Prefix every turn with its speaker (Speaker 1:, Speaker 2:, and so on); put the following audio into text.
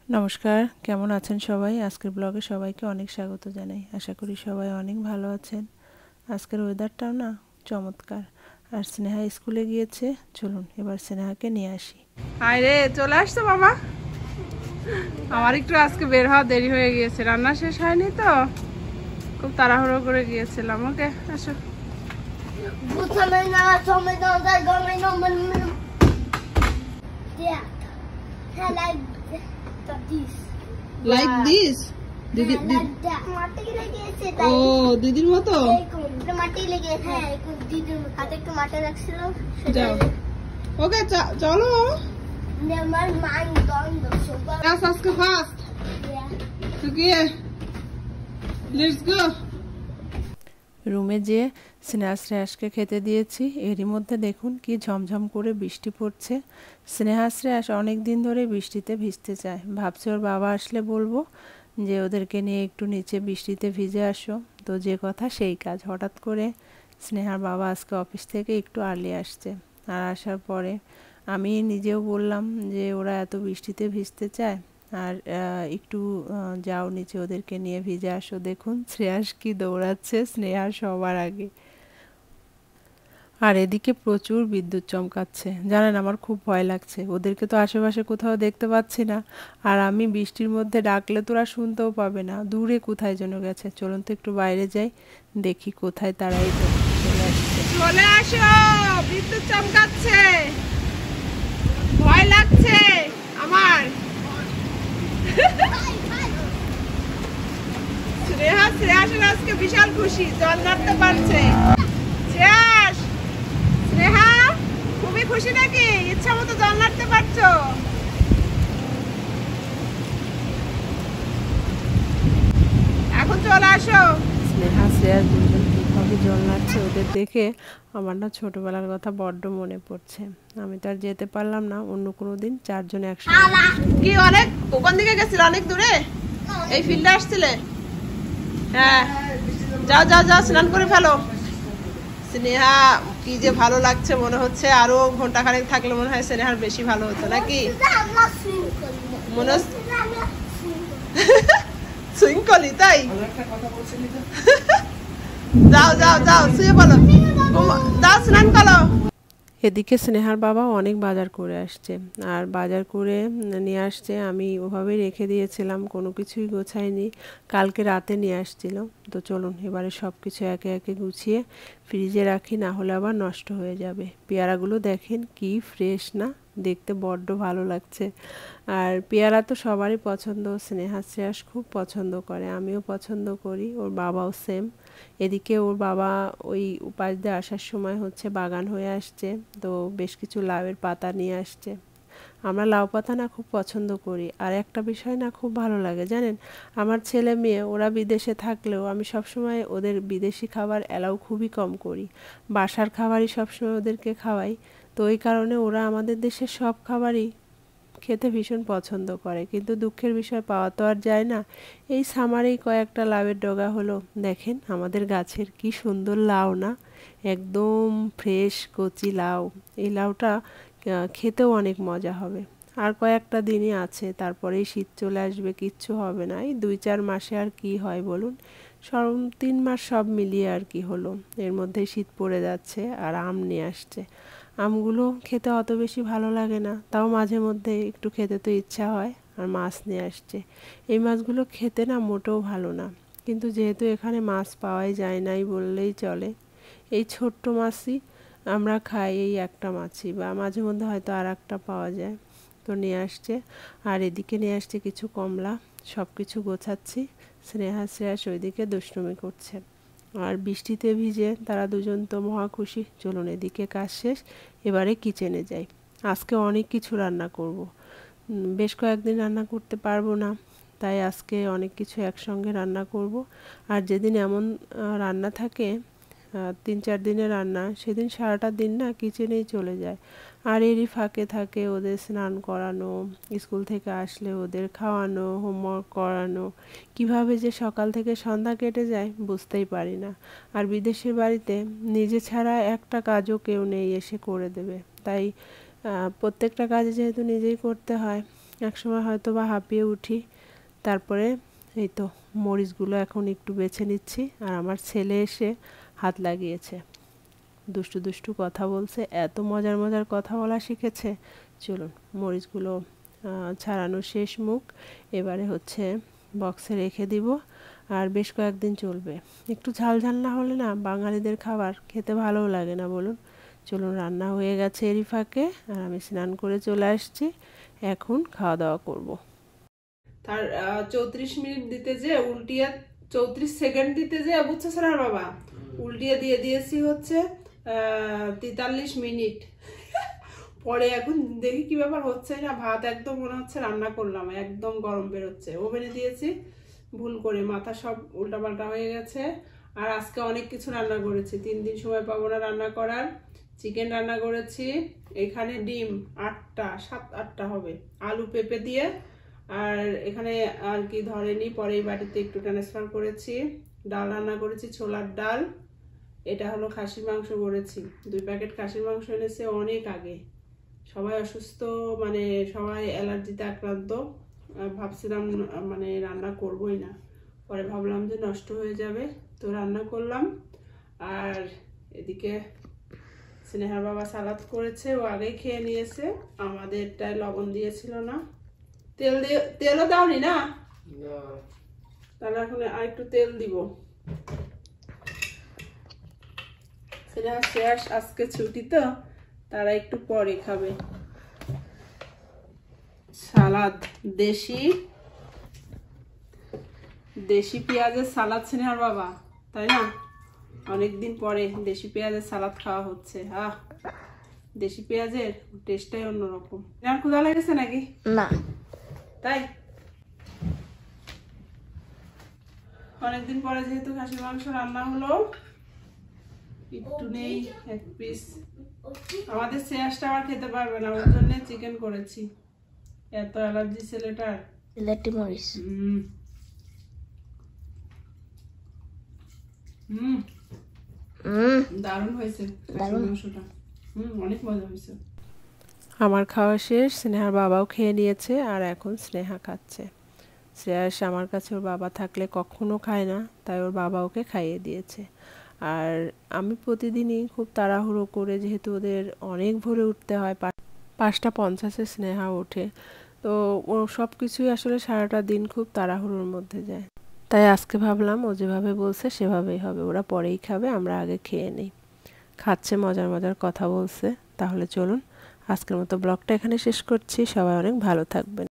Speaker 1: নমস্কার, কেমন আছেন সবাই? আজকের ব্লগে সবাইকে অনেক স্বাগত জানাই। আশা করি সবাই অনেক ভালো আছেন। আজকের ওয়েদারটাও না চমৎকার। আর স্নেহা স্কুলে গিয়েছে, চলুন এবার স্নেহাকে নিয়ে আসি।
Speaker 2: হাই রে, চলে আসছো বাবা। আমার একটু আজকে বের হওয়া দেরি হয়ে গিয়েছে, রান্না শেষ হয়নি তো, খুব তাড়াহুড়ো করে গিয়েছিলাম। ওকে আসো। লাইক দিস দিদি ও দিদির মতো যাও। ওকে চলো আজকে ফার্স্ট লেটস গো।
Speaker 1: রুমে যেয়ে স্নেহা শ্রেয়াসকে খেতে দিয়েছি। এরই মধ্যে দেখুন কি ঝমঝম করে বৃষ্টি পড়ছে। স্নেহা শ্রেয়াস অনেক দিন ধরে বৃষ্টিতে ভিজতে চায়। ভাবছি ওর বাবা আসলে বলবো যে ওদেরকে নিয়ে একটু নিচে বৃষ্টিতে ভিজে আসো। তো যে কথা সেই কাজ। হঠাৎ করে স্নেহার বাবা আজকে অফিস থেকে একটু আর্লি আসছে। আর আসার পরে আমি নিজেও বললাম যে ওরা এত বৃষ্টিতে ভিজতে চায়, আর একটু যাও নিচে ওদেরকে নিয়ে ভিজে আসো। দেখুন শ্রেয়াস কি দৌড়াচ্ছে স্নেহার সবার আগে। আর এদিকে প্রচুর বিদ্যুৎ চমকাচ্ছে। জানেন, আমার খুব ভয় লাগছে। ওদেরকে তো আশেপাশে কোথাও দেখতে পাচ্ছি না, আর আমি বৃষ্টির মধ্যে ডাকলে তোরা শুনতেও পাবে না। দূরে কোথায় যেন গেছে। চলুন তো একটু বাইরে যাই, দেখি কোথায় তারা। এই তো চলে আসছে।
Speaker 2: চলে আসো, বিদ্যুৎ চমকাচ্ছে, ভয় লাগছে আমার। শ্রেয়াসের আজকে বিশাল খুশি, জল নাড়তে পারছে। শ্রেয়াস, স্নেহা খুবই খুশি নাকি? ইচ্ছা মতো জল নাড়তে পারছো? এখন চলে আসো।
Speaker 1: স্নেহা শ্রেয়াস দুজন কীভাবে জল নাড়ছে ওদের দেখে আমার না ছোটবেলার কথা বড্ড মনে পড়ছে। আমি তো আর যেতে পারলাম না। অন্য কোনো দিন চারজন একসঙ্গে।
Speaker 2: কি অনেক ওখান দিকে গেছিল, অনেক দূরে এই ফিল্ডে আসছিলে? হ্যাঁ, যাও যাও যাও, স্নান করে ফেলো। স্নেহা কি যে ভালো লাগছে, মনে হচ্ছে আরো ঘন্টা খানেক থাকলে মনে হয় স্নেহার বেশি ভালো হতো নাকি? মনে সুইং করলি তাই? যাও যাও যাও, শুয়ে বলো, যাও স্নান করো।
Speaker 1: এদিকে স্নেহার বাবা অনেক বাজার করে আসছে, আর বাজার করে নিয়ে আসছে। আমি ওভাবেই রেখে দিয়েছিলাম, কোনো কিছুই গোছাইনি। কালকে রাতে নিয়ে আসছিল। তো চলুন এবারে সব কিছু একে একে গুছিয়ে ফ্রিজে রাখি, না হলে আবার নষ্ট হয়ে যাবে। পেয়ারাগুলো দেখেন কি ফ্রেশ না, দেখতে বড্ড ভালো লাগছে। আর পেয়ারা তো সবারই পছন্দ। স্নেহা শ্রেয়াস খুব পছন্দ করে, আমিও পছন্দ করি, ওর বাবাও সেম। এদিকে ওর বাবা ওই উপাস দিয়ে আসার সময় হচ্ছে বাগান হয়ে আসছে, তো বেশ কিছু লাউয়ের পাতা নিয়ে আসছে। আমরা লাউ পাতা না খুব পছন্দ করি। আর একটা বিষয় না খুব ভালো লাগে জানেন, আমার ছেলে মেয়ে ওরা বিদেশে থাকলেও আমি সবসময় ওদের বিদেশি খাবার অ্যালাউ খুবই কম করি। বাসার খাবারই সবসময় ওদেরকে খাওয়াই। তো ওই কারণে ওরা আমাদের দেশের সব খাবারই খেতে ভীষণ পছন্দ করে। কিন্তু দুঃখের বিষয়, পাওয়া তো আর যায় না। এই সামারেই কয়েকটা লাউয়ের ডগা হলো। দেখেন আমাদের গাছের কি সুন্দর লাউ না, একদম ফ্রেশ কচি লাউ। এই লাউটা খেতেও অনেক মজা হবে। আর কয়েকটা দিনই আছে, তারপরেই শীত চলে আসবে, কিচ্ছু হবে না। এই 2-4 মাসে আর কি হয় বলুন, 3 মাস সব মিলিয়ে আর কি হলো। এর মধ্যে শীত পড়ে যাচ্ছে আর আম নিয়ে আসছে। আমগুলো খেতে অত বেশি ভালো লাগে না, তাও মাঝে মধ্যে একটু খেতে তো ইচ্ছা হয়। আর মাছ নিয়ে আসছে। এই মাছগুলো খেতে না মোটেও ভালো না, কিন্তু যেহেতু এখানে মাছ পাওয়াই যায় নাই বললেই চলে, এই ছোট্ট মাছই আমরা খাই, এই একটা মাছই, বা মাঝে মধ্যে হয়তো আর একটা পাওয়া যায়। তো নিয়ে আসছে। আর এদিকে নিয়ে আসছে কিছু কমলা। সব কিছু গোছাচ্ছি। স্নেহা শ্রেয়াস ওইদিকে দুষ্টুমি করছে। আর বৃষ্টিতে ভিজে তারা দুজন তো মহা খুশি। চলুন এদিকে কাজ শেষ, এবারে কিচেনে যাই। আজকে অনেক কিছু রান্না করব। বেশ কয়েকদিন রান্না করতে পারবো না, তাই আজকে অনেক কিছু একসঙ্গে রান্না করব। আর যেদিন এমন রান্না থাকে, 3-4 দিনের রান্না, সেদিন সারাটা দিন না কিচেনেই চলে যায়। আর এরই ফাঁকে থাকে ওদের স্নান করানো, স্কুল থেকে আসলে ওদের খাওয়ানো, হোমওয়ার্ক করানো। কিভাবে যে সকাল থেকে সন্ধ্যা কেটে যায় বুঝতেই পারি না। আর বিদেশের বাড়িতে নিজে ছাড়া একটা কাজও কেউ নেই এসে করে দেবে, তাই প্রত্যেকটা কাজ যেহেতু নিজেই করতে হয়, একসময় হয়তো বা হাঁপিয়ে উঠি। তারপরে এই তো মরিচগুলো এখন একটু বেছে নিচ্ছি, আর আমার ছেলে এসে হাত লাগিয়েছে, দুষ্টু দুষ্টু কথা বলছে, এত মজার মজার কথা বলা শিখেছে। চলুন মরিচগুলো ছাড়ানো শেষ মুখ, এবারে হচ্ছে বক্সে রেখে দিব, আর বেশ কয়েকদিন চলবে। একটু ঝাল ঝাল না হলে না বাঙালিদের খাবার খেতে ভালোও লাগে না বলুন। চলুন রান্না হয়ে গেছে এরই ফাঁকে, আর আমি স্নান করে চলে আসছি, এখন খাওয়া দাওয়া করব।
Speaker 2: তার 34 মিনিট দিতে যে উল্টিয়ে 34 সেকেন্ড দিতে যে বুঝছো স্যার বাবা, উল্টিয়ে দিয়ে দিয়েছি হচ্ছে 43 মিনিট। পরে এখন দেখি কি ব্যাপার হচ্ছে না, ভাত একদম মনে হচ্ছে রান্না করলাম, একদম গরম বেরোচ্ছে। ওভেনে দিয়েছি ভুল করে, মাথা সব উল্টাপাল্টা হয়ে গেছে। আর আজকে অনেক কিছু রান্না করেছি, 3 দিন সময় পাবো না রান্না করার। চিকেন রান্না করেছি, এখানে ডিম 8টা 7-8টা হবে, আলু পেঁপে দিয়ে। আর এখানে আর কি ধরেনি, পরে এই বাটিতে একটু ট্রান্সফার করেছি। ডাল রান্না করেছি, ছোলার ডাল। এটা হলো খাসির মাংস করেছি, 2 প্যাকেট খাসির মাংস এনেছে অনেক আগে। সবাই অসুস্থ, মানে সবাই অ্যালার্জিতে আক্রান্ত। ভাবছিলাম মানে রান্না করবই না, পরে ভাবলাম যে নষ্ট হয়ে যাবে, তো রান্না করলাম। আর এদিকে স্নেহার বাবা সালাদ করেছে, ও আগেই খেয়ে নিয়েছে, আমাদেরটায় লবণ দিয়েছিল না। তেলও দাওনি না, তাহলে এখন আর একটু তেল দিব। স্নেহা শেষ, আজকে ছুটি তো, তারা একটু পরে খাবে। সালাদ দেশি পেঁয়াজের সালাদ স্নেহার বাবা, তাই না? অনেকদিন পরে দেশি পেঁয়াজের সালাদ খাওয়া হচ্ছে। দেশি পেঁয়াজের টেস্টটাই অন্যরকম। আর ক্ষুধা লেগেছে নাকি?
Speaker 3: না।
Speaker 2: তাই অনেকদিন পরে যেহেতু খাসির মাংস রান্না হলো, একটু নেই 1 পিস। আমাদের শেয়ারটা আবার খেতে পারবে না, ওর জন্য চিকেন করেছি। এত অ্যালার্জি ছেলেটার।
Speaker 3: সিলেটি মরিচ।
Speaker 2: দারুণ হয়েছে মাংসটা, অনেক মজা হয়েছে।
Speaker 1: আমার খাওয়া শেষ, স্নেহার বাবাও খেয়ে নিয়েছে, আর এখন স্নেহা খাচ্ছে। শ্রেয়াস আমার কাছে ওর বাবা থাকলে কখনো খায় না, তাই ওর বাবা ওকে খাইয়ে দিয়েছে। আর আমি প্রতিদিনই খুব তাড়াহুড়ো করে, যেহেতু ওদের অনেক ভোরে উঠতে হয়, 5:50 স্নেহা ওঠে, তো ও সব কিছুই আসলে সারাটা দিন খুব তাড়াহুড়োর মধ্যে যায়। তাই আজকে ভাবলাম ও যেভাবে বলছে সেভাবেই হবে, ওরা পরেই খাবে, আমরা আগে খেয়ে নিই। খাচ্ছে, মজার মজার কথা বলছে। তাহলে চলুন আজকের মতো ব্লগটা এখানে শেষ করছি, সবাই অনেক ভালো থাকবেন।